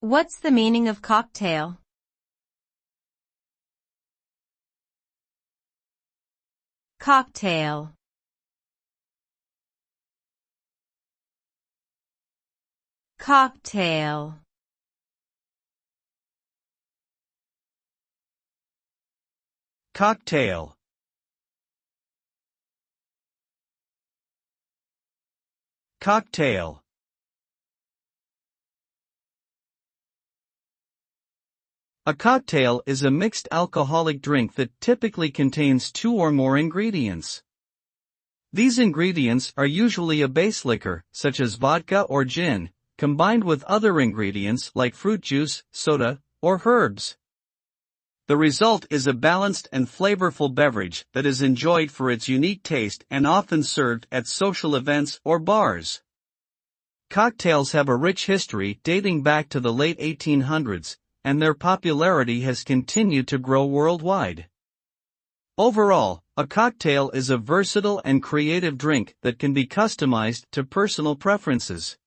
What's the meaning of cocktail? Cocktail. Cocktail. Cocktail. Cocktail. A cocktail is a mixed alcoholic drink that typically contains 2 or more ingredients. These ingredients are usually a base liquor, such as vodka or gin, combined with other ingredients like fruit juice, soda, or herbs. The result is a balanced and flavorful beverage that is enjoyed for its unique taste and often served at social events or bars. Cocktails have a rich history dating back to the late 1800s, and their popularity has continued to grow worldwide. Overall, a cocktail is a versatile and creative drink that can be customized to personal preferences.